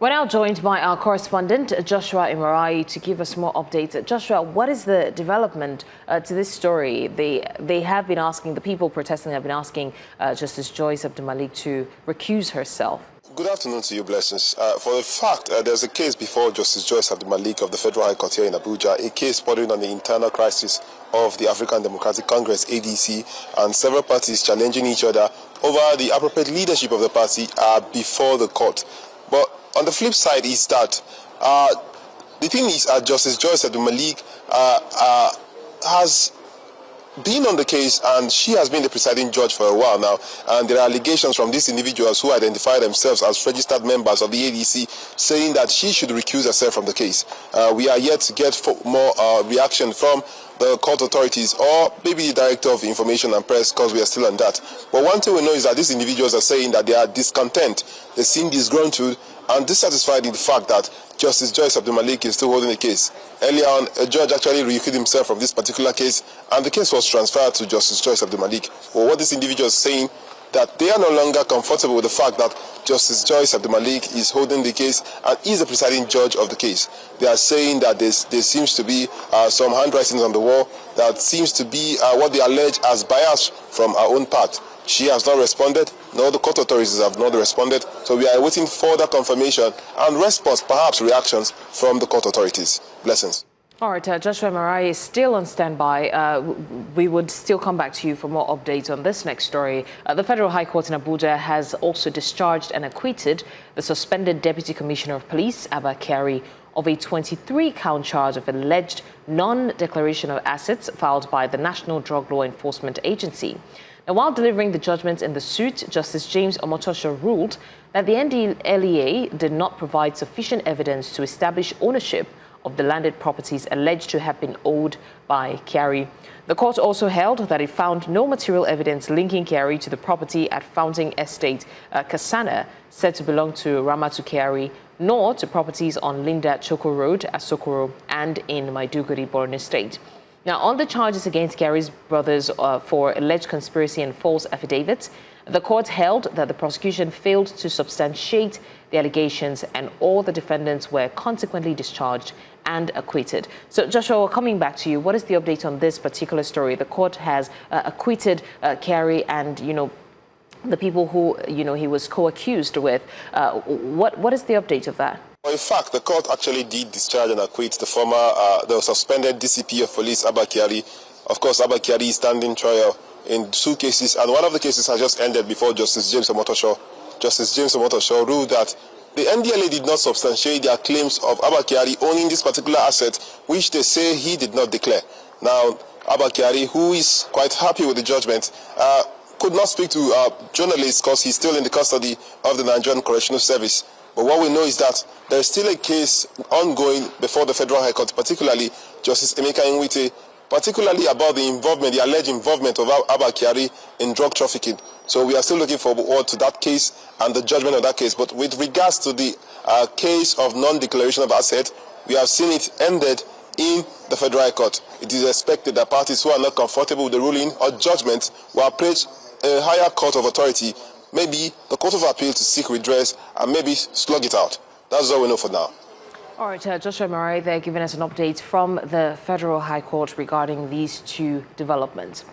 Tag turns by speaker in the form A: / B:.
A: We're now joined by our correspondent, Joshua Imarahi, to give us more updates. Joshua, what is the development to this story? They have been asking, the people protesting have been asking Justice Joyce Abdulmalik to recuse herself.
B: Good afternoon to you, Blessings. For the fact, there's a case before Justice Joyce Abdulmalik of the Federal High Court here in Abuja, a case bordering on the internal crisis of the African Democratic Congress, ADC, and several parties challenging each other over the appropriate leadership of the party before the court. But on the flip side is that the thing is Justice Joyce Abdulmalik has been on the case, and she has been the presiding judge for a while now, and there are allegations from these individuals who identify themselves as registered members of the ADC saying that she should recuse herself from the case. We are yet to get more reaction from the court authorities or maybe the Director of Information and Press, because we are still on that. But one thing we know is that these individuals are saying that they are discontent, they seem disgruntled and dissatisfied in the fact that Justice Joyce Abdulmalik is still holding the case. Earlier on, a judge actually recused himself from this particular case, and the case was transferred to Justice Joyce Abdulmalik. Well, what this individual is saying, that they are no longer comfortable with the fact that Justice Joyce Abdulmalik is holding the case and is the presiding judge of the case. They are saying that there seems to be some handwritings on the wall that seems to be what they allege as bias from our own part. She has not responded, nor the court authorities have not responded, so we are awaiting further confirmation and response, perhaps reactions from the court authorities. Blessings.
A: All right, Joshua Imarahi is still on standby. We would still come back to you for more updates on this next story. The Federal High Court in Abuja has also discharged and acquitted the suspended Deputy Commissioner of Police, Abba Kyari, of a 23-count charge of alleged non-declaration of assets filed by the National Drug Law Enforcement Agency. Now, while delivering the judgment in the suit, Justice James Omotosho ruled that the NDLEA did not provide sufficient evidence to establish ownership of the landed properties alleged to have been owed by Kyari. The court also held that it found no material evidence linking Kyari to the property at Fountain Estate, Kasana, said to belong to Ramatu Kyari, nor to properties on Linda Choko Road, Asokoro, and in Maiduguri, Borno State. Now, on the charges against Kyari's brothers for alleged conspiracy and false affidavits, the court held that the prosecution failed to substantiate the allegations and all the defendants were consequently discharged and acquitted. So, Joshua, coming back to you, what is the update on this particular story? The court has acquitted Kyari and, the people who, he was co-accused with. What is the update of that?
B: Well, in fact, the court actually did discharge and acquit the suspended DCP of police, Abba Kyari. Of course, Abba Kyari is standing trial in 2 cases, and one of the cases has just ended before Justice James Omotosho. Justice James Omotosho ruled that the NDLA did not substantiate their claims of Abba Kyari owning this particular asset, which they say he did not declare. Now, Abba Kyari, who is quite happy with the judgment, could not speak to journalists because he's still in the custody of the Nigerian Correctional Service. But what we know is that there is still a case ongoing before the Federal High Court, particularly Justice Emeka Nwite, particularly about the alleged involvement of Abba Kyari in drug trafficking. So we are still looking forward to that case and the judgment of that case. But with regards to the case of non-declaration of asset, we have seen it ended in the Federal High Court. It is expected that parties who are not comfortable with the ruling or judgment will approach a higher court of authority, maybe the Court of Appeal, to seek redress and maybe slug it out. That's all we know for now.
A: All right, Joshua Imarahi, they're giving us an update from the Federal High Court regarding these 2 developments.